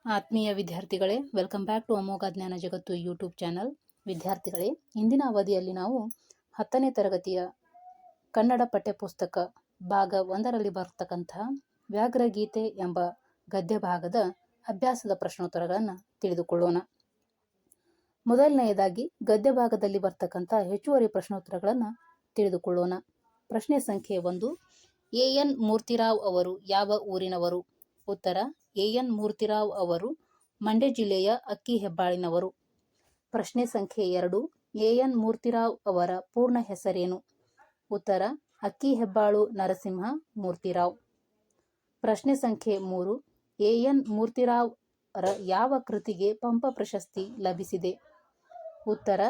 ಆತ್ಮೀಯ ವಿದ್ಯಾರ್ಥಿಗಳೇ, welcome back to ಅಮೋಘ ಜ್ಞಾನ ಜಗತ್ತು ಯೂಟ್ಯೂಬ್ ಚಾನಲ್. ವಿದ್ಯಾರ್ಥಿಗಳೇ, ಇಂದಿನ ಅವಧಿಯಲ್ಲಿ ನಾವು 10ನೇ ತರಗತಿಯ ಕನ್ನಡ ಪಠ್ಯಪುಸ್ತಕ ಭಾಗ 1ರಲ್ಲಿ ಬರ್ತಕ್ಕಂತಹ ವ್ಯಾಘ್ರಗೀತೆ ಎಂಬ ಗದ್ಯ ಭಾಗದ ಅಭ್ಯಾಸದ ಪ್ರಶ್ನೋತ್ತರಗಳನ್ನು ತಿಳಿದುಕೊಳ್ಳೋಣ. ಮೊದಲನೆಯದಾಗಿ ಗದ್ಯ ಭಾಗದಲ್ಲಿ ಬರ್ತಕ್ಕಂಥ ಹೆಚ್ಚುವರಿ ಪ್ರಶ್ನೋತ್ತರಗಳನ್ನು ತಿಳಿದುಕೊಳ್ಳೋಣ. ಪ್ರಶ್ನೆ ಸಂಖ್ಯೆ 1. ಎ.ಎನ್. ಮೂರ್ತಿರಾವ್ ಅವರು ಯಾವ ಊರಿನವರು? ಉತ್ತರ: ಎ.ಎನ್. ಮೂರ್ತಿರಾವ್ ಅವರು ಮಂಡ್ಯ ಜಿಲ್ಲೆಯ ಅಕ್ಕಿಹೆಬ್ಬಾಳಿನವರು. ಪ್ರಶ್ನೆ ಸಂಖ್ಯೆ 2. ಎ.ಎನ್. ಮೂರ್ತಿರಾವ್ ಅವರ ಪೂರ್ಣ ಹೆಸರೇನು? ಉತ್ತರ: ಅಕ್ಕಿಹೆಬ್ಬಾಳು ನರಸಿಂಹ ಮೂರ್ತಿರಾವ್. ಪ್ರಶ್ನೆ ಸಂಖ್ಯೆ 3. ಎ.ಎನ್. ಮೂರ್ತಿರಾವ್ ಯಾವ ಕೃತಿಗೆ ಪಂಪ ಪ್ರಶಸ್ತಿ ಲಭಿಸಿದೆ? ಉತ್ತರ: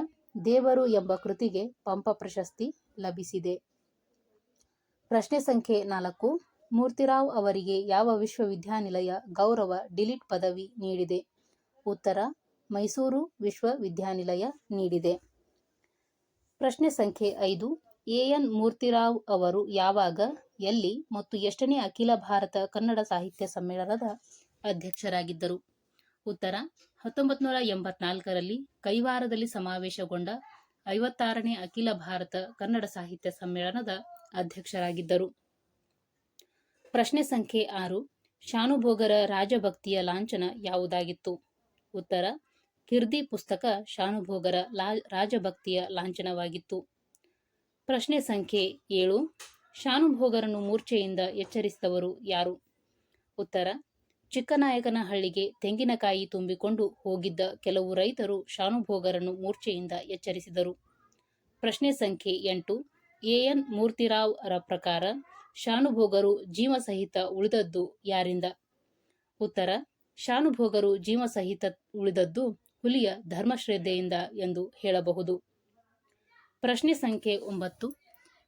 ದೇವರು ಎಂಬ ಕೃತಿಗೆ ಪಂಪ ಪ್ರಶಸ್ತಿ ಲಭಿಸಿದೆ. ಪ್ರಶ್ನೆ ಸಂಖ್ಯೆ 4. ಮೂರ್ತಿರಾವ್ ಅವರಿಗೆ ಯಾವ ವಿಶ್ವವಿದ್ಯಾನಿಲಯ ಗೌರವ ಡಿಲಿಟ್ ಪದವಿ ನೀಡಿದೆ? ಉತ್ತರ: ಮೈಸೂರು ವಿಶ್ವವಿದ್ಯಾನಿಲಯ ನೀಡಿದೆ. ಪ್ರಶ್ನೆ ಸಂಖ್ಯೆ 5. ಎ.ಎನ್. ಮೂರ್ತಿರಾವ್ ಅವರು ಯಾವಾಗ, ಎಲ್ಲಿ ಮತ್ತು ಎಷ್ಟನೇ ಅಖಿಲ ಭಾರತ ಕನ್ನಡ ಸಾಹಿತ್ಯ ಸಮ್ಮೇಳನದ ಅಧ್ಯಕ್ಷರಾಗಿದ್ದರು? ಉತ್ತರ: 1984ರಲ್ಲಿ ಕೈವಾರದಲ್ಲಿ ಸಮಾವೇಶಗೊಂಡ 56ನೇ ಅಖಿಲ ಭಾರತ ಕನ್ನಡ ಸಾಹಿತ್ಯ ಸಮ್ಮೇಳನದ ಅಧ್ಯಕ್ಷರಾಗಿದ್ದರು. ಪ್ರಶ್ನೆ ಸಂಖ್ಯೆ 6. ಶಾನುಭೋಗರ ರಾಜಭಕ್ತಿಯ ಲಾಂಛನ ಯಾವುದಾಗಿತ್ತು? ಉತ್ತರ: ಕಿರ್ದಿ ಪುಸ್ತಕ ಶಾನುಭೋಗರ ರಾಜಭಕ್ತಿಯ ಲಾಂಛನವಾಗಿತ್ತು. ಪ್ರಶ್ನೆ ಸಂಖ್ಯೆ 7. ಶಾನುಭೋಗರನ್ನು ಮೂರ್ಛೆಯಿಂದ ಎಚ್ಚರಿಸಿದವರು ಯಾರು? ಉತ್ತರ: ಚಿಕ್ಕನಾಯಕನಹಳ್ಳಿಗೆ ತೆಂಗಿನಕಾಯಿ ತುಂಬಿಕೊಂಡು ಹೋಗಿದ್ದ ಕೆಲವು ರೈತರು ಶಾನುಭೋಗರನ್ನು ಮೂರ್ಛೆಯಿಂದ ಎಚ್ಚರಿಸಿದರು. ಪ್ರಶ್ನೆ ಸಂಖ್ಯೆ 8. ಎ.ಎನ್. ಮೂರ್ತಿರಾವ್ ರ ಪ್ರಕಾರ ಶಾನುಭೋಗರು ಜೀವಸಹಿತ ಉಳಿದದ್ದು ಯಾರಿಂದ? ಉತ್ತರ: ಶಾನುಭೋಗರು ಜೀವಸಹಿತ ಉಳಿದದ್ದು ಹುಲಿಯ ಧರ್ಮಶ್ರದ್ಧೆಯಿಂದ ಎಂದು ಹೇಳಬಹುದು. ಪ್ರಶ್ನೆ ಸಂಖ್ಯೆ 9.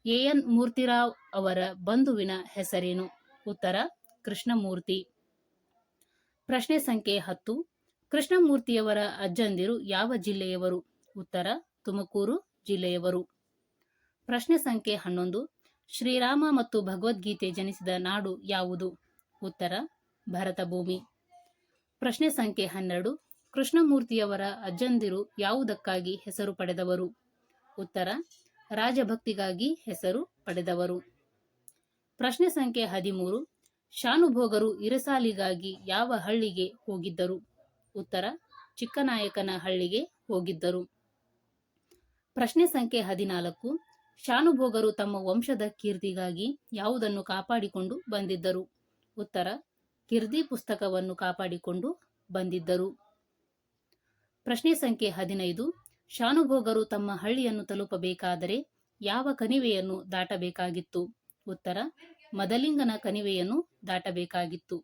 ಎ.ಎನ್. ಮೂರ್ತಿರಾವ್ ಅವರ ಬಂಧುವಿನ ಹೆಸರೇನು? ಉತ್ತರ: ಕೃಷ್ಣಮೂರ್ತಿ. ಪ್ರಶ್ನೆ ಸಂಖ್ಯೆ 10. ಕೃಷ್ಣಮೂರ್ತಿಯವರ ಅಜ್ಜಂದಿರು ಯಾವ ಜಿಲ್ಲೆಯವರು? ಉತ್ತರ: ತುಮಕೂರು ಜಿಲ್ಲೆಯವರು. ಪ್ರಶ್ನೆ ಸಂಖ್ಯೆ 11. ಶ್ರೀರಾಮ ಮತ್ತು ಭಗವದ್ಗೀತೆ ಜನಿಸಿದ ನಾಡು ಯಾವುದು? ಉತ್ತರ: ಭರತಭೂಮಿ. ಪ್ರಶ್ನೆ ಸಂಖ್ಯೆ 12. ಕೃಷ್ಣಮೂರ್ತಿಯವರ ಅಜ್ಜಂದಿರು ಯಾವುದಕ್ಕಾಗಿ ಹೆಸರು ಪಡೆದವರು? ಉತ್ತರ: ರಾಜಭಕ್ತಿಗಾಗಿ ಹೆಸರು ಪಡೆದವರು. ಪ್ರಶ್ನೆ ಸಂಖ್ಯೆ 13. ಶಾನುಭೋಗರು ಇರಸಾಲಿಗಾಗಿ ಯಾವ ಹಳ್ಳಿಗೆ ಹೋಗಿದ್ದರು? ಉತ್ತರ: ಚಿಕ್ಕನಾಯಕನಹಳ್ಳಿಗೆ ಹೋಗಿದ್ದರು. ಪ್ರಶ್ನೆ ಸಂಖ್ಯೆ 14. ಶಾನುಭೋಗರು ತಮ್ಮ ವಂಶದ ಕೀರ್ತಿಗಾಗಿ ಯಾವುದನ್ನು ಕಾಪಾಡಿಕೊಂಡು ಬಂದಿದ್ದರು? ಉತ್ತರ: ಕಿರ್ದಿ ಪುಸ್ತಕವನ್ನು ಕಾಪಾಡಿಕೊಂಡು ಬಂದಿದ್ದರು. ಪ್ರಶ್ನೆ ಸಂಖ್ಯೆ 15. ಶಾನುಭೋಗರು ತಮ್ಮ ಹಳ್ಳಿಯನ್ನು ತಲುಪಬೇಕಾದರೆ ಯಾವ ಕಣಿವೆಯನ್ನು ದಾಟಬೇಕಾಗಿತ್ತು? ಉತ್ತರ: ಮದಲಿಂಗನ ಕಣಿವೆಯನ್ನು ದಾಟಬೇಕಾಗಿತ್ತು.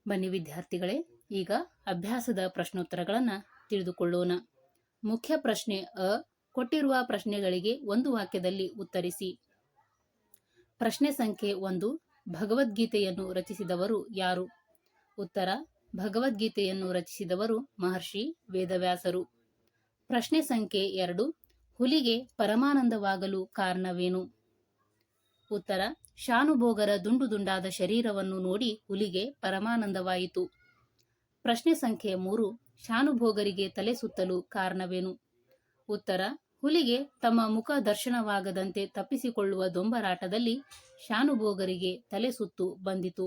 ಬನ್ನಿ ವಿದ್ಯಾರ್ಥಿಗಳೇ, ಈಗ ಅಭ್ಯಾಸದ ಪ್ರಶ್ನೋತ್ತರಗಳನ್ನು ತಿಳಿದುಕೊಳ್ಳೋಣ. ಮುಖ್ಯ ಪ್ರಶ್ನೆ ಅ. ಕೊಟ್ಟಿರುವ ಪ್ರಶ್ನೆಗಳಿಗೆ ಒಂದು ವಾಕ್ಯದಲ್ಲಿ ಉತ್ತರಿಸಿ. ಪ್ರಶ್ನೆ ಸಂಖ್ಯೆ 1. ಭಗವದ್ಗೀತೆಯನ್ನು ರಚಿಸಿದವರು ಯಾರು? ಉತ್ತರ: ಭಗವದ್ಗೀತೆಯನ್ನು ರಚಿಸಿದವರು ಮಹರ್ಷಿ ವೇದವ್ಯಾಸರು. ಪ್ರಶ್ನೆ ಸಂಖ್ಯೆ 2. ಹುಲಿಗೆ ಪರಮಾನಂದವಾಗಲು ಕಾರಣವೇನು? ಉತ್ತರ: ಶಾನುಭೋಗರ ದುಂಡು ದುಂಡಾದ ಶರೀರವನ್ನು ನೋಡಿ ಹುಲಿಗೆ ಪರಮಾನಂದವಾಯಿತು. ಪ್ರಶ್ನೆ ಸಂಖ್ಯೆ 3. ಶಾನುಭೋಗರಿಗೆ ತಲೆ ಸುತ್ತಲು ಕಾರಣವೇನು? ಉತ್ತರ: ಹುಲಿಗೆ ತಮ್ಮ ಮುಖ ದರ್ಶನವಾಗದಂತೆ ತಪ್ಪಿಸಿಕೊಳ್ಳುವ ದೊಂಬರಾಟದಲ್ಲಿ ಶಾನುಭೋಗರಿಗೆ ತಲೆ ಸುತ್ತು ಬಂದಿತು.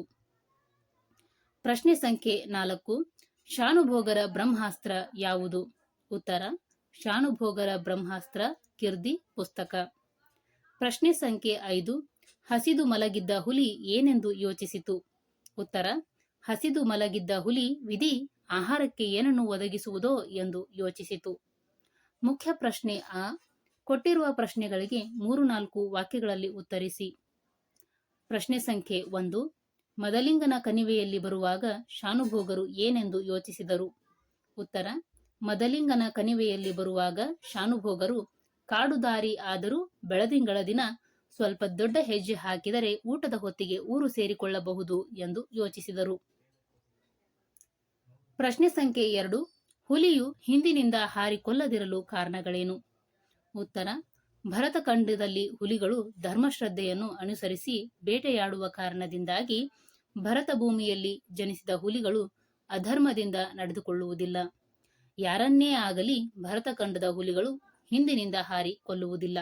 ಪ್ರಶ್ನೆ ಸಂಖ್ಯೆ 4. ಶಾನುಭೋಗರ ಬ್ರಹ್ಮಾಸ್ತ್ರ ಯಾವುದು? ಉತ್ತರ: ಶಾನುಭೋಗರ ಬ್ರಹ್ಮಾಸ್ತ್ರ ಕಿರ್ದಿ ಪುಸ್ತಕ. ಪ್ರಶ್ನೆ ಸಂಖ್ಯೆ 5. ಹಸಿದು ಮಲಗಿದ್ದ ಹುಲಿ ಏನೆಂದು ಯೋಚಿಸಿತು? ಉತ್ತರ: ಹಸಿದು ಮಲಗಿದ್ದ ಹುಲಿ ವಿಧಿ ಆಹಾರಕ್ಕೆ ಏನನ್ನು ಒದಗಿಸುವುದೋ ಎಂದು ಯೋಚಿಸಿತು. ಮುಖ್ಯ ಪ್ರಶ್ನೆ ಅ. ಕೊಟ್ಟಿರುವ ಪ್ರಶ್ನೆಗಳಿಗೆ 3-4 ವಾಕ್ಯಗಳಲ್ಲಿ ಉತ್ತರಿಸಿ. ಪ್ರಶ್ನೆ ಸಂಖ್ಯೆ 1. ಮದಲಿಂಗನ ಕಣಿವೆಯಲ್ಲಿ ಬರುವಾಗ ಶಾನುಭೋಗರು ಏನೆಂದು ಯೋಚಿಸಿದರು? ಉತ್ತರ: ಮದಲಿಂಗನ ಕಣಿವೆಯಲ್ಲಿ ಬರುವಾಗ ಶಾನುಭೋಗರು ಕಾಡುದಾರಿ ಆದರೂ ಬೆಳದಿಂಗಳ ದಿನ ಸ್ವಲ್ಪ ದೊಡ್ಡ ಹೆಜ್ಜೆ ಹಾಕಿದರೆ ಊಟದ ಹೊತ್ತಿಗೆ ಊರು ಸೇರಿಕೊಳ್ಳಬಹುದು ಎಂದು ಯೋಚಿಸಿದರು. ಪ್ರಶ್ನೆ ಸಂಖ್ಯೆ 2. ಹುಲಿಯು ಹಿಂದಿನಿಂದ ಹಾರಿಕೊಳ್ಳದಿರಲು ಕಾರಣಗಳೇನು? ಉತ್ತರ: ಭರತಖಂಡದಲ್ಲಿ ಹುಲಿಗಳು ಧರ್ಮಶ್ರದ್ಧೆಯನ್ನು ಅನುಸರಿಸಿ ಬೇಟೆಯಾಡುವ ಕಾರಣದಿಂದಾಗಿ ಭರತ ಭೂಮಿಯಲ್ಲಿ ಜನಿಸಿದ ಹುಲಿಗಳು ಅಧರ್ಮದಿಂದ ನಡೆದುಕೊಳ್ಳುವುದಿಲ್ಲ. ಯಾರನ್ನೇ ಆಗಲಿ ಭರತಖಂಡದ ಹುಲಿಗಳು ಹಿಂದಿನಿಂದ ಹಾರಿ ಕೊಲ್ಲುವುದಿಲ್ಲ.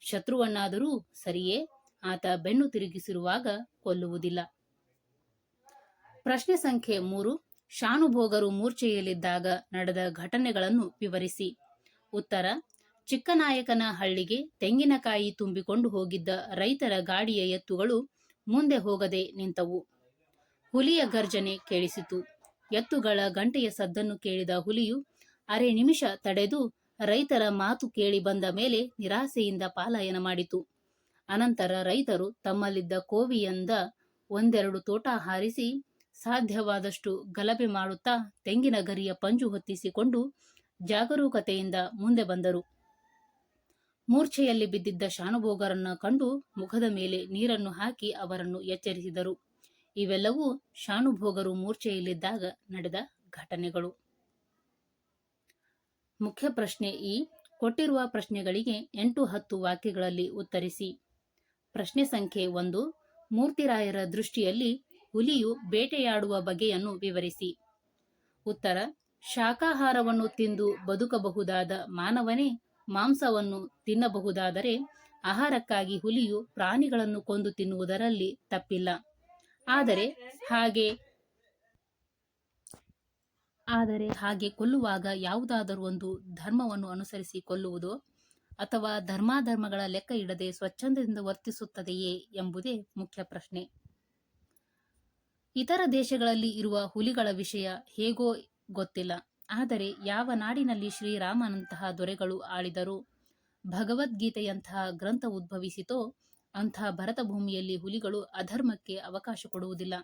ಶತ್ರುವನ್ನಾದರೂ ಸರಿಯೇ, ಆತ ಬೆನ್ನು ತಿರುಗಿಸಿರುವಾಗ ಕೊಲ್ಲುವುದಿಲ್ಲ. ಪ್ರಶ್ನೆ ಸಂಖ್ಯೆ 3. ಶಾನುಭೋಗರು ಮೂರ್ಛೆಯಲ್ಲಿದ್ದಾಗ ನಡೆದ ಘಟನೆಗಳನ್ನು ವಿವರಿಸಿ. ಉತ್ತರ: ಚಿಕ್ಕನಾಯಕನ ಹಳ್ಳಿಗೆ ತೆಂಗಿನಕಾಯಿ ತುಂಬಿಕೊಂಡು ಹೋಗಿದ್ದ ರೈತರ ಗಾಡಿಯ ಎತ್ತುಗಳು ಮುಂದೆ ಹೋಗದೆ ನಿಂತವು. ಹುಲಿಯ ಗರ್ಜನೆ ಕೇಳಿಸಿತು. ಎತ್ತುಗಳ ಗಂಟೆಯ ಸದ್ದನ್ನು ಕೇಳಿದ ಹುಲಿಯು ಅರೆ ನಿಮಿಷ ತಡೆದು ರೈತರ ಮಾತು ಕೇಳಿ ಬಂದ ಮೇಲೆ ನಿರಾಸೆಯಿಂದ ಪಲಾಯನ ಮಾಡಿತು. ಅನಂತರ ರೈತರು ತಮ್ಮಲ್ಲಿದ್ದ ಕೋವಿಯಿಂದ ಒಂದೆರಡು ತೋಟ ಹಾರಿಸಿ ಸಾಧ್ಯವಾದಷ್ಟು ಗಲಭೆ ಮಾಡುತ್ತಾ ತೆಂಗಿನ ಗರಿಯ ಪಂಜು ಹೊತ್ತಿಸಿಕೊಂಡು ಜಾಗರೂಕತೆಯಿಂದ ಮುಂದೆ ಬಂದರು. ಮೂರ್ಛೆಯಲ್ಲಿ ಬಿದ್ದಿದ್ದ ಶಾನುಭೋಗರನ್ನು ಕಂಡು ಮುಖದ ಮೇಲೆ ನೀರನ್ನು ಹಾಕಿ ಅವರನ್ನು ಎಚ್ಚರಿಸಿದರು. ಇವೆಲ್ಲವೂ ಶಾನುಭೋಗರು ಮೂರ್ಛೆಯಲ್ಲಿದ್ದಾಗ ನಡೆದ ಘಟನೆಗಳು. ಮುಖ್ಯ ಪ್ರಶ್ನೆ ಈ ಕೊಟ್ಟಿರುವ ಪ್ರಶ್ನೆಗಳಿಗೆ 8-10 ವಾಕ್ಯಗಳಲ್ಲಿ ಉತ್ತರಿಸಿ. ಪ್ರಶ್ನೆ ಸಂಖ್ಯೆ 1. ಮೂರ್ತಿರಾಯರ ದೃಷ್ಟಿಯಲ್ಲಿ ಹುಲಿಯು ಬೇಟೆಯಾಡುವ ಬಗೆಯನ್ನು ವಿವರಿಸಿ. ಉತ್ತರ: ಶಾಕಾಹಾರವನ್ನು ತಿಂದು ಬದುಕಬಹುದಾದ ಮಾನವನೇ ಮಾಂಸವನ್ನು ತಿನ್ನಬಹುದಾದರೆ ಆಹಾರಕ್ಕಾಗಿ ಹುಲಿಯು ಪ್ರಾಣಿಗಳನ್ನು ಕೊಂದು ತಿನ್ನುವುದರಲ್ಲಿ ತಪ್ಪಿಲ್ಲ. ಆದರೆ ಹಾಗೆ ಕೊಲ್ಲುವಾಗ ಯಾವುದಾದರೂ ಒಂದು ಧರ್ಮವನ್ನು ಅನುಸರಿಸಿ ಕೊಲ್ಲುವುದೋ ಅಥವಾ ಧರ್ಮಾಧರ್ಮಗಳ ಲೆಕ್ಕ ಇಡದೆ ಸ್ವಚ್ಛಂದದಿಂದ ವರ್ತಿಸುತ್ತದೆಯೇ ಎಂಬುದೇ ಮುಖ್ಯ ಪ್ರಶ್ನೆ. ಇತರ ದೇಶಗಳಲ್ಲಿ ಇರುವ ಹುಲಿಗಳ ವಿಷಯ ಹೇಗೋ ಗೊತ್ತಿಲ್ಲ. ಆದರೆ ಯಾವ ನಾಡಿನಲ್ಲಿ ಶ್ರೀರಾಮನಂತಹ ದೊರೆಗಳು ಆಳಿದರೋ, ಭಗವದ್ಗೀತೆಯಂತಹ ಗ್ರಂಥ ಉದ್ಭವಿಸಿತೋ ಅಂಥ ಭರತ ಭೂಮಿಯಲ್ಲಿ ಹುಲಿಗಳು ಅಧರ್ಮಕ್ಕೆ ಅವಕಾಶ ಕೊಡುವುದಿಲ್ಲ.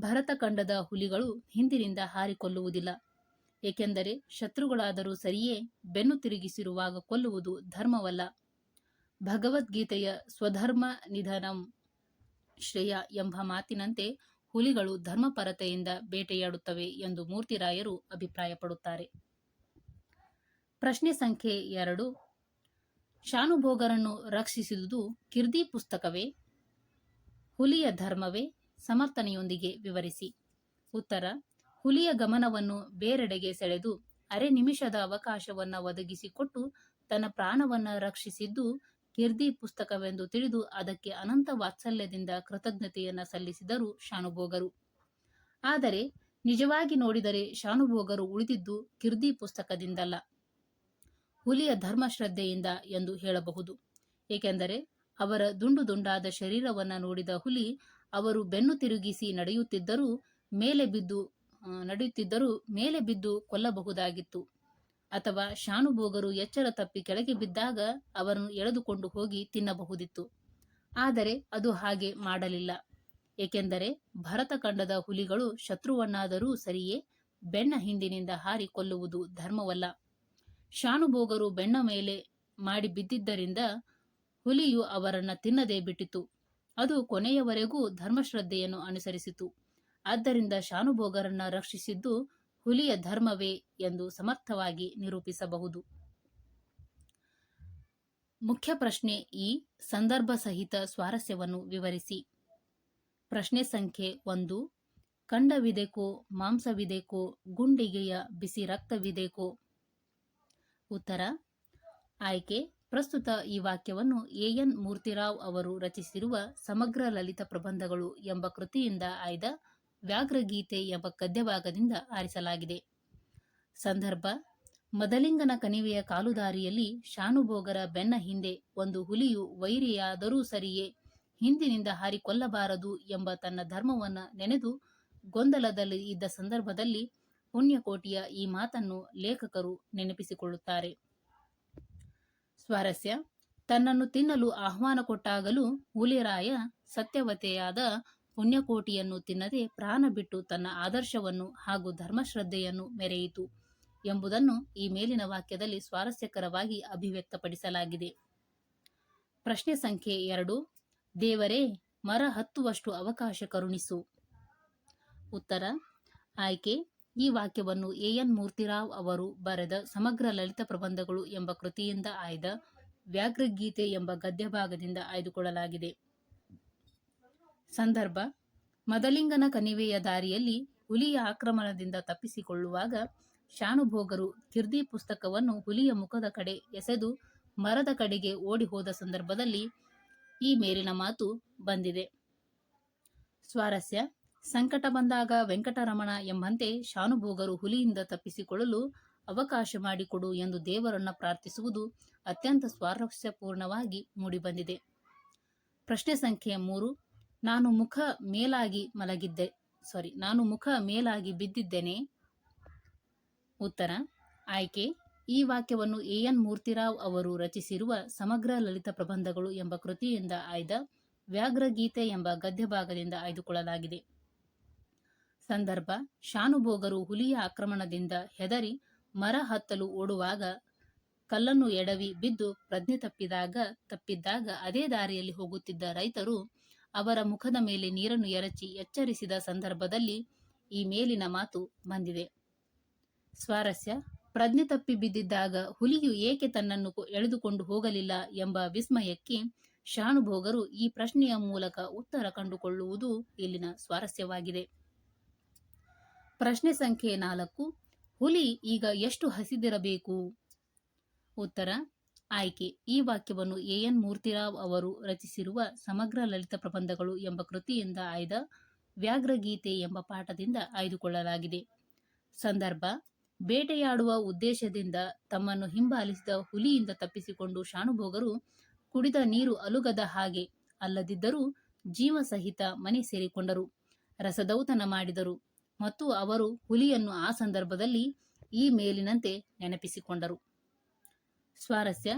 ಭರತಖಂಡದ ಹುಲಿಗಳು ಹಿಂದಿನಿಂದ ಹಾರಿಕೊಲ್ಲುವುದಿಲ್ಲ. ಏಕೆಂದರೆ ಶತ್ರುಗಳಾದರೂ ಸರಿಯೇ, ಬೆನ್ನು ತಿರುಗಿಸಿರುವಾಗ ಕೊಲ್ಲುವುದು ಧರ್ಮವಲ್ಲ. ಭಗವದ್ಗೀತೆಯ ಸ್ವಧರ್ಮ ನಿಧನಂ ಶ್ರೇಯ ಎಂಬ ಮಾತಿನಂತೆ ಹುಲಿಗಳು ಧರ್ಮಪರತೆಯಿಂದ ಬೇಟೆಯಾಡುತ್ತವೆ ಎಂದು ಮೂರ್ತಿರಾಯರು ಅಭಿಪ್ರಾಯಪಡುತ್ತಾರೆ. ಪ್ರಶ್ನೆ ಸಂಖ್ಯೆ 2. ಶಾನುಭೋಗರನ್ನು ರಕ್ಷಿಸಿದುದು ಕಿರ್ದಿ ಪುಸ್ತಕವೇ, ಹುಲಿಯ ಧರ್ಮವೇ? ಸಮರ್ಥನೆಯೊಂದಿಗೆ ವಿವರಿಸಿ. ಉತ್ತರ: ಹುಲಿಯ ಗಮನವನ್ನು ಬೇರೆಡೆಗೆ ಸೆಳೆದು ಅರೆ ನಿಮಿಷದ ಅವಕಾಶವನ್ನ ಒದಗಿಸಿಕೊಟ್ಟು ತನ್ನ ಪ್ರಾಣವನ್ನ ರಕ್ಷಿಸಿದ್ದು ಕಿರ್ದಿ ಪುಸ್ತಕವೆಂದು ತಿಳಿದು ಅದಕ್ಕೆ ಅನಂತ ವಾತ್ಸಲ್ಯದಿಂದ ಕೃತಜ್ಞತೆಯನ್ನ ಸಲ್ಲಿಸಿದರು ಶಾನುಭೋಗರು. ಆದರೆ ನಿಜವಾಗಿ ನೋಡಿದರೆ ಶಾನುಭೋಗರು ಉಳಿದಿದ್ದು ಕಿರ್ದಿ ಪುಸ್ತಕದಿಂದಲ್ಲ, ಹುಲಿಯ ಧರ್ಮಶ್ರದ್ಧೆಯಿಂದ ಎಂದು ಹೇಳಬಹುದು. ಏಕೆಂದರೆ ಅವರ ದುಂಡು ದುಂಡಾದ ಶರೀರವನ್ನ ನೋಡಿದ ಹುಲಿ ಅವರು ಬೆನ್ನು ತಿರುಗಿಸಿ ನಡೆಯುತ್ತಿದ್ದರೂ ಮೇಲೆ ಬಿದ್ದು ಕೊಲ್ಲಬಹುದಾಗಿತ್ತು. ಅಥವಾ ಶಾನುಭೋಗರು ಎಚ್ಚರ ತಪ್ಪಿ ಕೆಳಗೆ ಬಿದ್ದಾಗ ಅವರನ್ನು ಎಳೆದುಕೊಂಡು ಹೋಗಿ ತಿನ್ನಬಹುದಿತ್ತು. ಆದರೆ ಅದು ಹಾಗೆ ಮಾಡಲಿಲ್ಲ. ಏಕೆಂದರೆ ಭರತಖಂಡದ ಹುಲಿಗಳು ಶತ್ರುವನ್ನಾದರೂ ಸರಿಯೇ, ಬೆನ್ನ ಹಿಂದಿನಿಂದ ಹಾರಿ ಕೊಲ್ಲುವುದು ಧರ್ಮವಲ್ಲ. ಶಾನುಭೋಗರು ಬೆನ್ನ ಮೇಲೆ ಮಾಡಿ ಬಿದ್ದಿದ್ದರಿಂದ ಹುಲಿಯು ಅವರನ್ನ ತಿನ್ನದೇ ಬಿಟ್ಟಿತು. ಅದು ಕೊನೆಯವರೆಗೂ ಧರ್ಮಶ್ರದ್ಧೆಯನ್ನು ಅನುಸರಿಸಿತು. ಆದ್ದರಿಂದ ಶಾನುಭೋಗರನ್ನ ರಕ್ಷಿಸಿದ್ದು ಹುಲಿಯ ಧರ್ಮವೇ ಎಂದು ಸಮರ್ಥವಾಗಿ ನಿರೂಪಿಸಬಹುದು. ಮುಖ್ಯ ಪ್ರಶ್ನೆ ಈ ಸಂದರ್ಭ ಸಹಿತ ಸ್ವಾರಸ್ಯವನ್ನು ವಿವರಿಸಿ. ಪ್ರಶ್ನೆ ಸಂಖ್ಯೆ 1. ಖಂಡವಿದೇಕೋ, ಮಾಂಸವಿದೇಕೋ, ಗುಂಡಿಗೆಯ ಬಿಸಿ ರಕ್ತವಿದೇಕೋ? ಉತ್ತರ: ಆಯ್ಕೆ. ಪ್ರಸ್ತುತ ಈ ವಾಕ್ಯವನ್ನು ಎನ್ ಮೂರ್ತಿರಾವ್ ಅವರು ರಚಿಸಿರುವ ಸಮಗ್ರ ಲಲಿತ ಪ್ರಬಂಧಗಳು ಎಂಬ ಕೃತಿಯಿಂದ ಆಯ್ದ ವ್ಯಾಘ್ರಗೀತೆ ಎಂಬ ಗದ್ಯಭಾಗದಿಂದ ಆರಿಸಲಾಗಿದೆ. ಸಂದರ್ಭ: ಮದಲಿಂಗನ ಕಣಿವೆಯ ಕಾಲುದಾರಿಯಲ್ಲಿ ಶಾನುಭೋಗರ ಬೆನ್ನ ಹಿಂದೆ ಒಂದು ಹುಲಿಯು ವೈರಿಯಾದರೂ ಸರಿಯೇ ಹಿಂದಿನಿಂದ ಹಾರಿ ಕೊಲ್ಲಬಾರದು ಎಂಬ ತನ್ನ ಧರ್ಮವನ್ನ ನೆನೆದು ಗೊಂದಲದಲ್ಲಿ ಇದ್ದ ಸಂದರ್ಭದಲ್ಲಿ ಪುಣ್ಯಕೋಟಿಯ ಈ ಮಾತನ್ನು ಲೇಖಕರು ನೆನಪಿಸಿಕೊಳ್ಳುತ್ತಾರೆ. ಸ್ವಾರಸ್ಯ: ತನ್ನನ್ನು ತಿನ್ನಲು ಆಹ್ವಾನ ಕೊಟ್ಟಾಗಲೂ ಹುಲಿರಾಯ ಸತ್ಯವತೆಯಾದ ಪುಣ್ಯಕೋಟಿಯನ್ನು ತಿನ್ನದೆ ಪ್ರಾಣ ಬಿಟ್ಟು ತನ್ನ ಆದರ್ಶವನ್ನು ಹಾಗೂ ಧರ್ಮಶ್ರದ್ಧೆಯನ್ನು ಮೆರೆಯಿತು ಎಂಬುದನ್ನು ಈ ಮೇಲಿನ ವಾಕ್ಯದಲ್ಲಿ ಸ್ವಾರಸ್ಯಕರವಾಗಿ ಅಭಿವ್ಯಕ್ತಪಡಿಸಲಾಗಿದೆ. ಪ್ರಶ್ನೆ ಸಂಖ್ಯೆ 2. ದೇವರೇ, ಮರ ಹತ್ತುವಷ್ಟು ಅವಕಾಶ ಕರುಣಿಸು. ಉತ್ತರ: ಆಯ್ಕೆ. ಈ ವಾಕ್ಯವನ್ನು ಎನ್ ಮೂರ್ತಿರಾವ್ ಅವರು ಬರೆದ ಸಮಗ್ರ ಲಲಿತ ಪ್ರಬಂಧಗಳು ಎಂಬ ಕೃತಿಯಿಂದ ಆಯ್ದ ವ್ಯಾಘ್ರಗೀತೆ ಎಂಬ ಗದ್ಯಭಾಗದಿಂದ ಆಯ್ದುಕೊಳ್ಳಲಾಗಿದೆ. ಸಂದರ್ಭ: ಮದಲಿಂಗನ ಕಣಿವೆಯ ದಾರಿಯಲ್ಲಿ ಹುಲಿಯ ಆಕ್ರಮಣದಿಂದ ತಪ್ಪಿಸಿಕೊಳ್ಳುವಾಗ ಶಾನುಭೋಗರು ಕಿರ್ದಿ ಪುಸ್ತಕವನ್ನು ಹುಲಿಯ ಮುಖದ ಕಡೆ ಎಸೆದು ಮರದ ಕಡೆಗೆ ಓಡಿ ಹೋದ ಸಂದರ್ಭದಲ್ಲಿ ಈ ಮೇಲಿನ ಮಾತು ಬಂದಿದೆ. ಸ್ವಾರಸ್ಯ: ಸಂಕಟ ಬಂದಾಗ ವೆಂಕಟರಮಣ ಎಂಬಂತೆ ಶಾನುಭೋಗರು ಹುಲಿಯಿಂದ ತಪ್ಪಿಸಿಕೊಳ್ಳಲು ಅವಕಾಶ ಮಾಡಿಕೊಡು ಎಂದು ದೇವರನ್ನ ಪ್ರಾರ್ಥಿಸುವುದು ಅತ್ಯಂತ ಸ್ವಾರಸ್ಯಪೂರ್ಣವಾಗಿ ಮೂಡಿಬಂದಿದೆ. ಪ್ರಶ್ನೆ ಸಂಖ್ಯೆ 3. ನಾನು ಮುಖ ಮೇಲಾಗಿ ಬಿದ್ದಿದ್ದೇನೆ. ಉತ್ತರ: ಆಯ್ಕೆ: ಈ ವಾಕ್ಯವನ್ನು ಎನ್ ಮೂರ್ತಿರಾವ್ ಅವರು ರಚಿಸಿರುವ ಸಮಗ್ರ ಲಲಿತ ಪ್ರಬಂಧಗಳು ಎಂಬ ಕೃತಿಯಿಂದ ಆಯ್ದ ವ್ಯಾಘ್ರಗೀತೆ ಎಂಬ ಗದ್ಯಭಾಗದಿಂದ ಆಯ್ದುಕೊಳ್ಳಲಾಗಿದೆ. ಸಂದರ್ಭ: ಶಾನುಭೋಗರು ಹುಲಿಯ ಆಕ್ರಮಣದಿಂದ ಹೆದರಿ ಮರ ಹತ್ತಲು ಓಡುವಾಗ ಕಲ್ಲನ್ನು ಎಡವಿ ಬಿದ್ದು ಪ್ರಜ್ಞೆ ತಪ್ಪಿದ್ದಾಗ ಅದೇ ದಾರಿಯಲ್ಲಿ ಹೋಗುತ್ತಿದ್ದ ರೈತರು ಅವರ ಮುಖದ ಮೇಲೆ ನೀರನ್ನು ಎರಚಿ ಎಚ್ಚರಿಸಿದ ಸಂದರ್ಭದಲ್ಲಿ ಈ ಮೇಲಿನ ಮಾತು ಬಂದಿದೆ. ಸ್ವಾರಸ್ಯ: ಪ್ರಜ್ಞೆ ತಪ್ಪಿ ಬಿದ್ದಿದ್ದಾಗ ಹುಲಿಯು ಏಕೆ ತನ್ನನ್ನು ಎಳೆದುಕೊಂಡು ಹೋಗಲಿಲ್ಲ ಎಂಬ ವಿಸ್ಮಯಕ್ಕೆ ಶಾನುಭೋಗರು ಈ ಪ್ರಶ್ನೆಯ ಮೂಲಕ ಉತ್ತರ ಕಂಡುಕೊಳ್ಳುವುದು ಇಲ್ಲಿನ ಸ್ವಾರಸ್ಯವಾಗಿದೆ. ಪ್ರಶ್ನೆ ಸಂಖ್ಯೆ 4. ಹುಲಿ ಈಗ ಎಷ್ಟು ಹಸಿದಿರಬೇಕು? ಉತ್ತರ: ಆಯ್ಕೆ: ಈ ವಾಕ್ಯವನ್ನು ಎನ್ ಮೂರ್ತಿರಾವ್ ಅವರು ರಚಿಸಿರುವ ಸಮಗ್ರ ಲಲಿತ ಪ್ರಬಂಧಗಳು ಎಂಬ ಕೃತಿಯಿಂದ ಆಯ್ದ ವ್ಯಾಘ್ರಗೀತೆ ಎಂಬ ಪಾಠದಿಂದ ಆಯ್ದುಕೊಳ್ಳಲಾಗಿದೆ. ಸಂದರ್ಭ: ಬೇಟೆಯಾಡುವ ಉದ್ದೇಶದಿಂದ ತಮ್ಮನ್ನು ಹಿಂಬಾಲಿಸಿದ ಹುಲಿಯಿಂದ ತಪ್ಪಿಸಿಕೊಂಡು ಶಾನುಭೋಗರು ಕುಡಿದ ನೀರು ಅಲುಗದ ಹಾಗೆ ಅಲ್ಲದಿದ್ದರೂ ಜೀವ ಸಹಿತ ಮನೆ ಸೇರಿಕೊಂಡರು, ರಸದೌತಣ ಮಾಡಿದರು ಮತ್ತು ಅವರು ಹುಲಿಯನ್ನು ಆ ಸಂದರ್ಭದಲ್ಲಿ ಈ ಮೇಲಿನಂತೆ ನೆನಪಿಸಿಕೊಂಡರು. ಸ್ವಾರಸ್ಯ: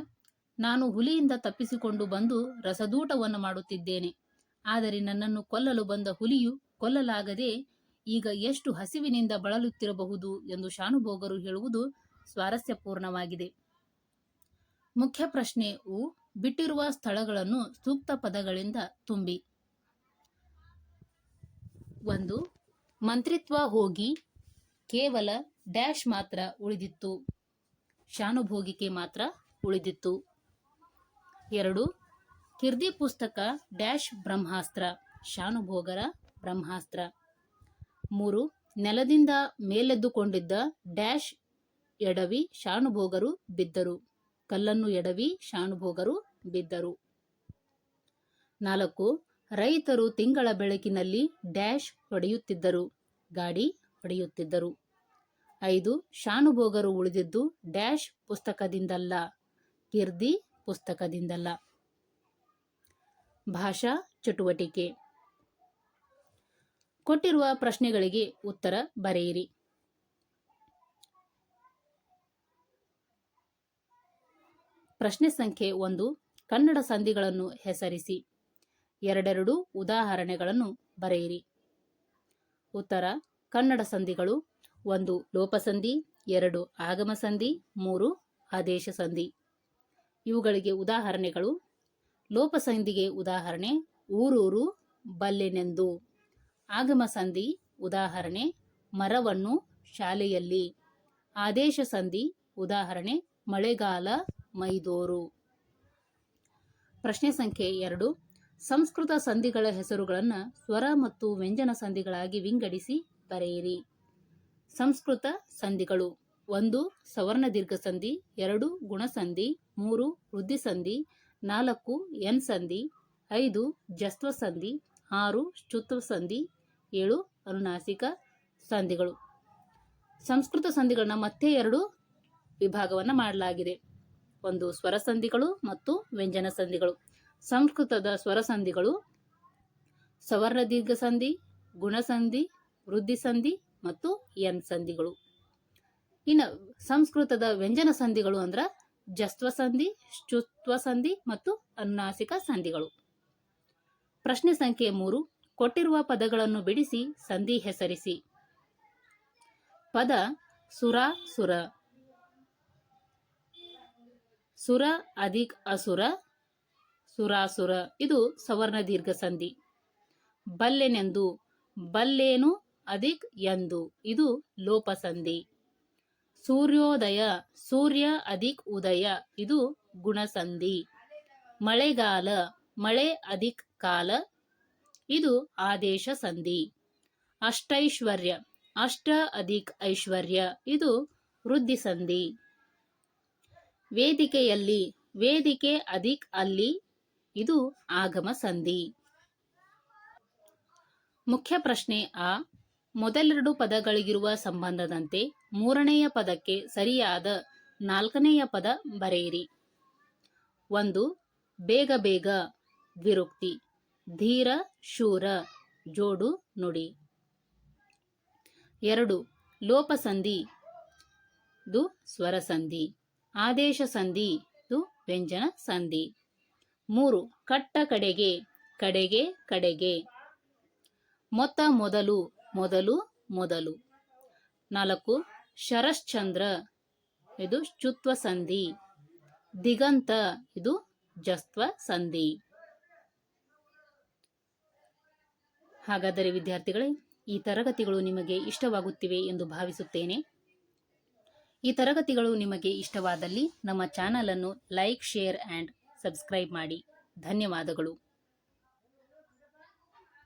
ನಾನು ಹುಲಿಯಿಂದ ತಪ್ಪಿಸಿಕೊಂಡು ಬಂದು ರಸದೂಟವನ್ನು ಮಾಡುತ್ತಿದ್ದೇನೆ. ಆದರೆ ನನ್ನನ್ನು ಕೊಲ್ಲಲು ಬಂದ ಹುಲಿಯು ಕೊಲ್ಲಲಾಗದೆ ಈಗ ಎಷ್ಟು ಹಸಿವಿನಿಂದ ಬಳಲುತ್ತಿರಬಹುದು ಎಂದು ಶಾನುಭೋಗರು ಹೇಳುವುದು ಸ್ವಾರಸ್ಯಪೂರ್ಣವಾಗಿದೆ. ಮುಖ್ಯ ಪ್ರಶ್ನೆಯು ಬಿಟ್ಟಿರುವ ಸ್ಥಳಗಳನ್ನು ಸೂಕ್ತ ಪದಗಳಿಂದ ತುಂಬಿ. 1. ಮಂತ್ರಿತ್ವ ಹೋಗಿ ಕೇವಲ ಡ್ಯಾಶ್ ಮಾತ್ರ ಉಳಿದಿತ್ತು. ಶಾನುಭೋಗಿಕೆ ಮಾತ್ರ ಉಳಿದಿತ್ತು. 2. ಕಿರ್ದಿ ಪುಸ್ತಕ ಡ್ಯಾಶ್ ಬ್ರಹ್ಮಾಸ್ತ್ರ, ಶಾನುಭೋಗರ ಬ್ರಹ್ಮಾಸ್ತ್ರ. 3. ನೆಲದಿಂದ ಮೇಲೆದ್ದುಕೊಂಡಿದ್ದ ಡ್ಯಾಶ್ ಎಡವಿ ಶಾನುಭೋಗರು ಬಿದ್ದರು, ಕಲ್ಲನ್ನು ಎಡವಿ ಶಾನುಭೋಗರು ಬಿದ್ದರು. 4. ರೈತರು ತಿಂಗಳ ಬೆಳಕಿನಲ್ಲಿ ಡ್ಯಾಶ್ ಹೊಡೆಯುತ್ತಿದ್ದರು, ಗಾಡಿ ಹೊಡೆಯುತ್ತಿದ್ದರು. 5. ಶಾನುಭೋಗರು ಉಳಿದಿದ್ದು ಡ್ಯಾಶ್ ಪುಸ್ತಕದಿಂದಲ್ಲ, ಕಿರ್ದಿ ಪುಸ್ತಕದಿಂದಲ್ಲ. ಭಾಷಾ ಚಟುವಟಿಕೆ. ಕೊಟ್ಟಿರುವ ಪ್ರಶ್ನೆಗಳಿಗೆ ಉತ್ತರ ಬರೆಯಿರಿ. ಪ್ರಶ್ನೆ ಸಂಖ್ಯೆ 1. ಕನ್ನಡ ಸಂಧಿಗಳನ್ನು ಹೆಸರಿಸಿ. 2 ಉದಾಹರಣೆಗಳನ್ನು ಬರೆಯಿರಿ. ಉತ್ತರ: ಕನ್ನಡ ಸಂಧಿಗಳು: 1 ಲೋಪಸಂಧಿ, 2 ಆಗಮ ಸಂಧಿ, 3 ಆದೇಶ ಸಂಧಿ. ಇವುಗಳಿಗೆ ಉದಾಹರಣೆಗಳು: ಲೋಪಸಂಧಿಗೆ ಉದಾಹರಣೆ ಊರೂರು, ಬಲ್ಲೆನೆಂದು. ಆಗಮ ಸಂಧಿ ಉದಾಹರಣೆ ಮರವನ್ನು, ಶಾಲೆಯಲ್ಲಿ. ಆದೇಶ ಸಂಧಿ ಉದಾಹರಣೆ ಮಳೆಗಾಲ, ಮೈದೋರು. ಪ್ರಶ್ನೆ ಸಂಖ್ಯೆ 2. ಸಂಸ್ಕೃತ ಸಂಧಿಗಳ ಹೆಸರುಗಳನ್ನು ಸ್ವರ ಮತ್ತು ವ್ಯಂಜನ ಸಂಧಿಗಳಾಗಿ ವಿಂಗಡಿಸಿ ಬರೆಯಿರಿ. ಸಂಸ್ಕೃತ ಸಂಧಿಗಳು: 1 ಸವರ್ಣ ದೀರ್ಘ ಸಂಧಿ, 2 ಗುಣಸಂಧಿ, 3 ವೃದ್ಧಿ ಸಂಧಿ, 4 ಎನ್ ಸಂಧಿ, 5 ಜಸ್ತ್ವ ಸಂಧಿ, 6 ಶ್ಚುತ್ವ ಸಂಧಿ, 7 ಅನುನಾಸಿಕ ಸಂಧಿಗಳು. ಸಂಸ್ಕೃತ ಸಂಧಿಗಳನ್ನ ಮತ್ತೆ 2 ವಿಭಾಗವನ್ನು ಮಾಡಲಾಗಿದೆ. 1 ಸ್ವರ ಸಂಧಿಗಳು ಮತ್ತು ವ್ಯಂಜನ ಸಂಧಿಗಳು. ಸಂಸ್ಕೃತದ ಸ್ವರ ಸಂಧಿಗಳು ಸವರ್ಣ ದೀರ್ಘ ಸಂಧಿ, ಗುಣಸಂಧಿ, ವೃದ್ಧಿ ಸಂಧಿ ಮತ್ತು ಎನ್ ಸಂಧಿಗಳು. ಇನ್ನು ಸಂಸ್ಕೃತದ ವ್ಯಂಜನ ಸಂಧಿಗಳು ಅಂದ್ರ ಜಸ್ತ್ವ ಸಂಧಿ, ಶ್ಚುತ್ವ ಸಂಧಿ ಮತ್ತು ಅನುನಾಸಿಕ ಸಂಧಿಗಳು. ಪ್ರಶ್ನೆ ಸಂಖ್ಯೆ 3. ಕೊಟ್ಟಿರುವ ಪದಗಳನ್ನು ಬಿಡಿಸಿ ಸಂಧಿ ಹೆಸರಿಸಿ. ಪದ ಸುರಾಸುರ. ಸುರ ಅಧಿಕ್ ಅಸುರ, ಸುರಾಸುರ ಇದು ಸವರ್ಣ ದೀರ್ಘ ಸಂಧಿ. ಬಲ್ಲೆನೆಂದು, ಬಲ್ಲೇನು ಅಧಿಕ್ ಎಂದು ಇದು ಲೋಪ ಸಂಧಿ. ಸೂರ್ಯೋದಯ, ಸೂರ್ಯ ಅಧಿಕ್ ಉದಯ ಇದು ಗುಣಸಂಧಿ. ಮಳೆಗಾಲ, ಮಳೆ ಅಧಿಕ್ ಕಾಲ ಇದು ಆದೇಶ ಸಂಧಿ. ಅಷ್ಟೈಶ್ವರ್ಯ, ಅಷ್ಟ ಅಧಿಕ್ ಐಶ್ವರ್ಯ ಇದು ವೃದ್ಧಿ ಸಂಧಿ. ವೇದಿಕೆಯಲ್ಲಿ, ವೇದಿಕೆ ಅಧಿಕ್ ಅಲ್ಲಿ ಇದು ಆಗಮ ಸಂಧಿ. ಮುಖ್ಯ ಪ್ರಶ್ನೆ ಆ, ಮೊದಲೆರಡು ಪದಗಳಿಗಿರುವ ಸಂಬಂಧದಂತೆ ಮೂರನೆಯ ಪದಕ್ಕೆ ಸರಿಯಾದ ನಾಲ್ಕನೆಯ ಪದ ಬರೆಯಿರಿ. 1. ಬೇಗ ಬೇಗ ದ್ವಿರುಕ್ತಿ. ಧೀರ ಶೂರ ಜೋಡು ನುಡಿ. 2. ಲೋಪಸಂಧಿ ಇದು ಸ್ವರ ಸಂಧಿ. ಆದೇಶ ಸಂಧಿ ಇದು ವ್ಯಂಜನ ಸಂಧಿ. 3. ಕಟ್ಟ ಕಡೆಗೆ, ಕಡೆಗೆ ಕಡೆಗೆ. ಮೊತ್ತ ಮೊದಲು, ಮೊದಲು ಮೊದಲು. 4. ಶರಶ್ಚಂದ್ರ ಇದು ಶ್ಚುತ್ವ ಸಂಧಿ. ದಿಗಂತ ಇದು ಜಸ್ತ್ವ ಸಂಧಿ. ಹಾಗಾದರೆ ವಿದ್ಯಾರ್ಥಿಗಳೇ, ಈ ತರಗತಿಗಳು ನಿಮಗೆ ಇಷ್ಟವಾಗುತ್ತಿವೆ ಎಂದು ಭಾವಿಸುತ್ತೇನೆ. ಈ ತರಗತಿಗಳು ನಿಮಗೆ ಇಷ್ಟವಾದಲ್ಲಿ ನಮ್ಮ ಚಾನಲ್ ಅನ್ನು ಲೈಕ್, ಶೇರ್ ಆ್ಯಂಡ್ ಸಬ್ಸ್ಕ್ರೈಬ್ ಮಾಡಿ. ಧನ್ಯವಾದಗಳು.